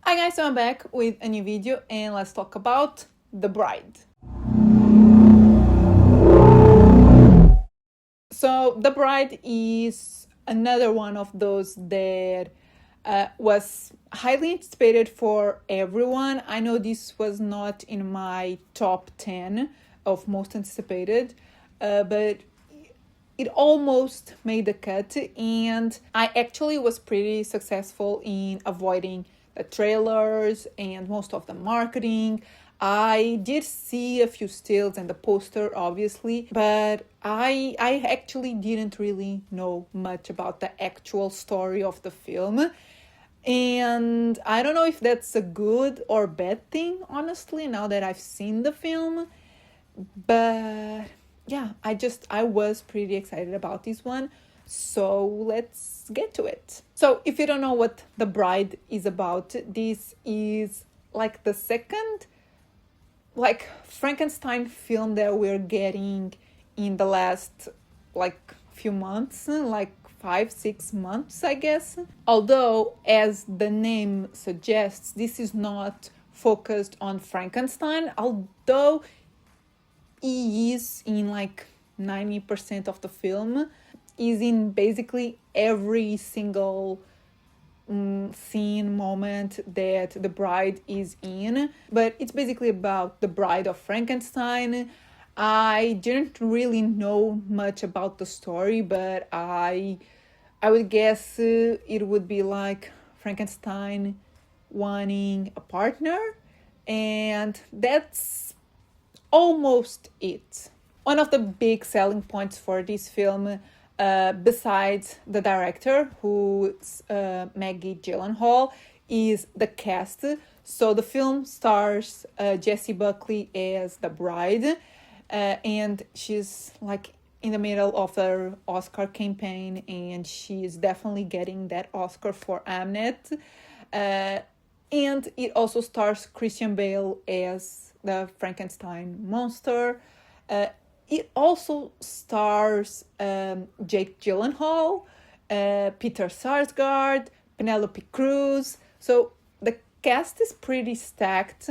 Hi guys, so I'm back with a new video and let's talk about The Bride. So The Bride is another one of those that was highly anticipated for everyone. I know this was not in my top 10 of most anticipated, but it almost made the cut, and I actually was pretty successful in avoiding the trailers and most of the marketing. I did see a few stills and the poster, obviously, but I actually didn't really know much about the actual story of the film. And I don't know if that's a good or bad thing, honestly, now that I've seen the film. But yeah, I was pretty excited about this one. So let's get to it. So if you don't know what The Bride is about, this is like the second Frankenstein film that we're getting in the last few months, 5-6 months, I guess. Although, as the name suggests, this is not focused on Frankenstein, although he is in 90% of the film, is in basically every single scene, moment that the bride is in. But it's basically about the bride of Frankenstein. I didn't really know much about the story, but I would guess it would be like Frankenstein wanting a partner, and that's almost it. One of the big selling points for this film, besides the director, who's Maggie Gyllenhaal, is the cast. So the film stars Jessie Buckley as the bride, and she's in the middle of her Oscar campaign, and she's definitely getting that Oscar for Amnet. And it also stars Christian Bale as the Frankenstein monster. It also stars Jake Gyllenhaal, Peter Sarsgaard, Penelope Cruz. So the cast is pretty stacked.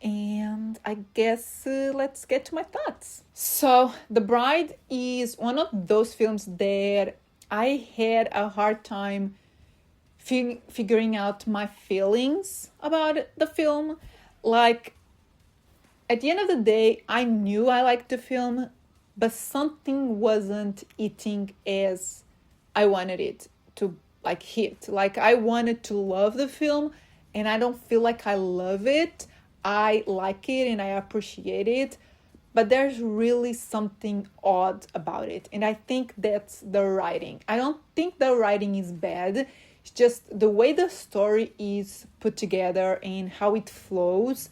And I guess let's get to my thoughts. So The Bride is one of those films that I had a hard time figuring out my feelings about the film. At the end of the day, I knew I liked the film, but something wasn't hitting as I wanted it to hit. I wanted to love the film, and I don't feel like I love it. I like it and I appreciate it, but there's really something odd about it. And I think that's the writing. I don't think the writing is bad. It's just the way the story is put together and how it flows.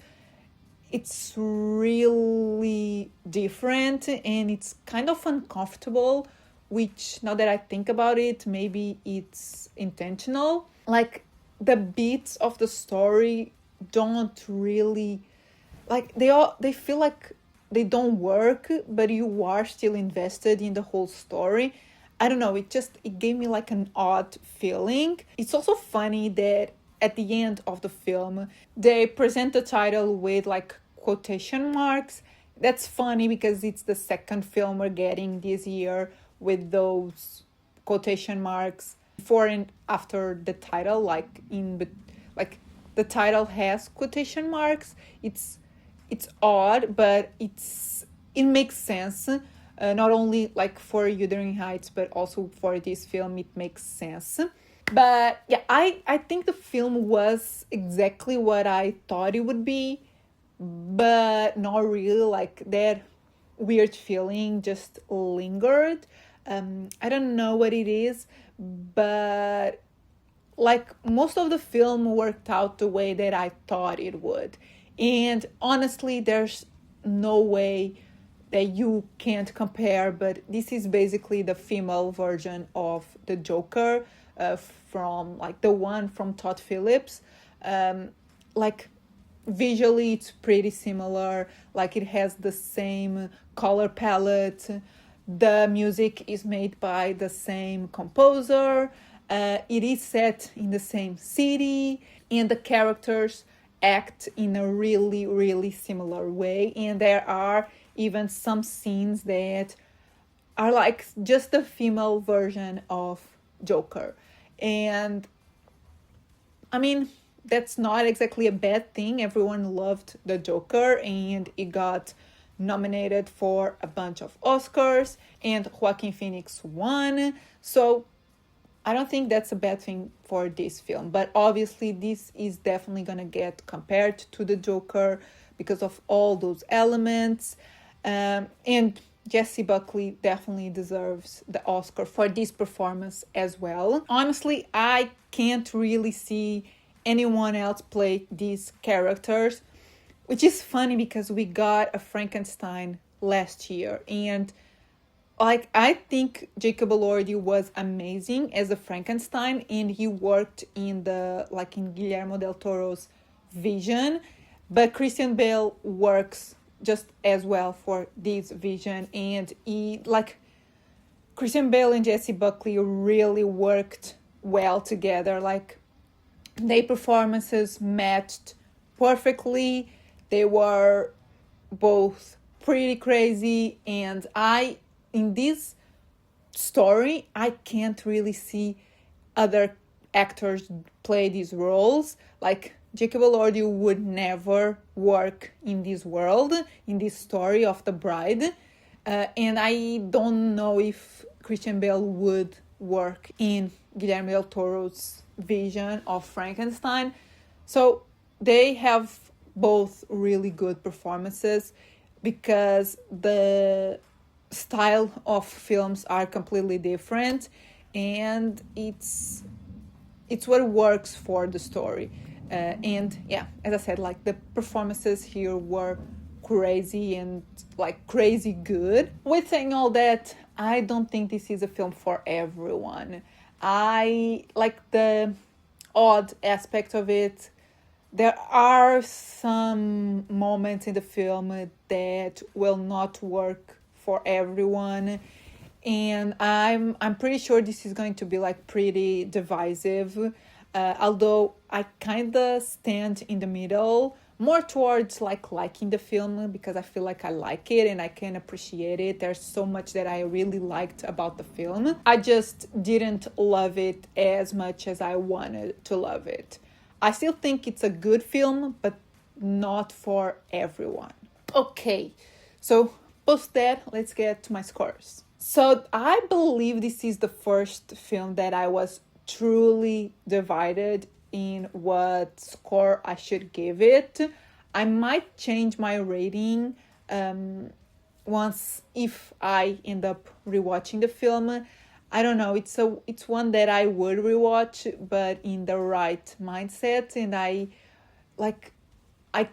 It's really different and it's kind of uncomfortable, which, now that I think about it, maybe it's intentional. The beats of the story don't really, they feel like they don't work, but you are still invested in the whole story. I don't know, it gave me an odd feeling. It's also funny that at the end of the film they present the title with quotation marks. That's funny because it's the second film we're getting this year with those quotation marks before and after the title. The title has quotation marks. It's odd, but it makes sense. Not only for Wuthering Heights, but also for this film, it makes sense. But yeah, I think the film was exactly what I thought it would be, but not really. That weird feeling just lingered. I don't know what it is, but most of the film worked out the way that I thought it would. And honestly, there's no way that you can't compare, but this is basically the female version of the Joker, from the one from Todd Phillips. Visually it's pretty similar. It has the same color palette. The music is made by the same composer. It is set in the same city, and the characters act in a really, really similar way. And there are even some scenes that are like just the female version of Joker. And I mean, that's not exactly a bad thing. Everyone loved the Joker and it got nominated for a bunch of Oscars, and Joaquin Phoenix won. So I don't think that's a bad thing for this film. But obviously, this is definitely gonna get compared to the Joker because of all those elements. And Jessie Buckley definitely deserves the Oscar for this performance as well. Honestly, I can't really see anyone else play these characters, which is funny because we got a Frankenstein last year, and like I think Jacob Elordi was amazing as a Frankenstein, and he worked in Guillermo del Toro's Vision, but Christian Bale works just as well for this Vision, and Christian Bale and Jessie Buckley really worked well together. Like their performances matched perfectly. They were both pretty crazy, and in this story, I can't really see other actors play these roles. Like Jacob Elordi would never work in this world, in this story of the bride. And I don't know if Christian Bale would work in Guillermo del Toro's Vision of Frankenstein. So they have both really good performances because the style of films are completely different, and it's what works for the story. And yeah, as I said, like the performances here were crazy and like crazy good. With saying all that, I don't think this is a film for everyone. I like the odd aspect of it. There are some moments in the film that will not work for everyone, and I'm pretty sure this is going to be like pretty divisive. Although I kind of stand in the middle, more towards like liking the film because I feel like I like it and I can appreciate it. There's so much that I really liked about the film. I just didn't love it as much as I wanted to love it. I still think it's a good film, but not for everyone. Okay, so post that, let's get to my scores. So I believe this is the first film that I was truly divided in what score I should give it. I might change my rating once if I end up rewatching the film. I don't know, it's one that I would rewatch, but in the right mindset, and I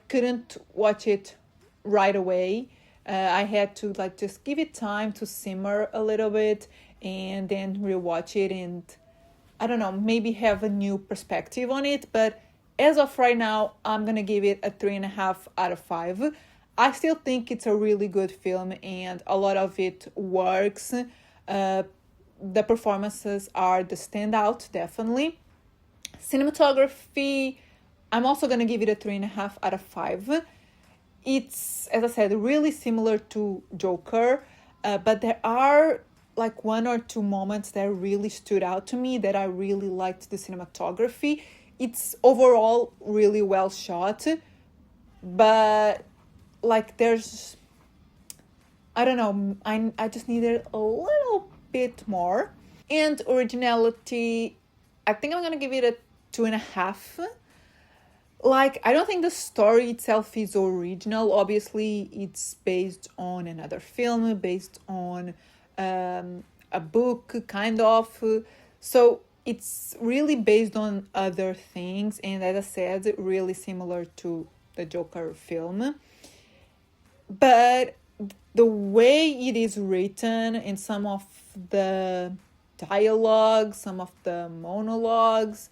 couldn't watch it right away. I had to just give it time to simmer a little bit and then rewatch it, and I don't know, maybe have a new perspective on it. But as of right now, I'm gonna give it a 3.5 out of 5. I still think it's a really good film and a lot of it works. The performances are the standout, definitely. Cinematography, I'm also gonna give it a 3.5 out of 5. It's, as I said, really similar to Joker, but there are like one or two moments that really stood out to me that I really liked the cinematography. It's overall really well shot, but like there's, I don't know, I just needed a little bit more. And originality, I think I'm gonna give it a 2.5. Like, I don't think the story itself is original. Obviously, it's based on another film, based on a book, kind of. So it's really based on other things. And as I said, really similar to the Joker film. But the way it is written and some of the dialogue, some of the monologues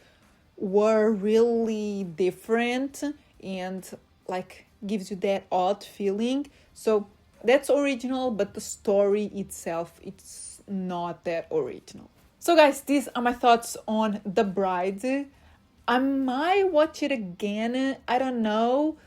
were really different and like gives you that odd feeling. So that's original, but the story itself, it's not that original. So guys, these are my thoughts on The Bride. I might watch it again. I don't know.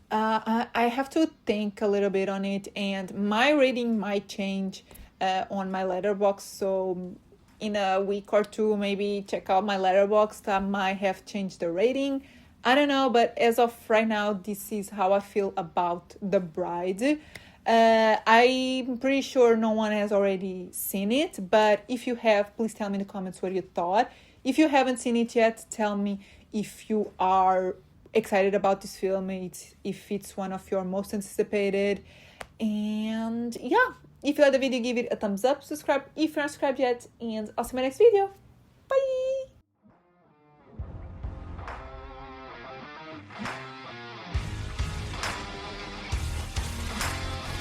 I have to think a little bit on it, and my rating might change on my letterbox. So in a week or two, maybe check out my letterbox. That might have changed the rating. I don't know, but as of right now, this is how I feel about The Bride. I'm pretty sure no one has already seen it, but if you have, please tell me in the comments what you thought. If you haven't seen it yet, tell me if you are excited about this film, if it's one of your most anticipated. And yeah, if you like the video, give it a thumbs up, subscribe if you're not subscribed yet, and I'll see you in my next video.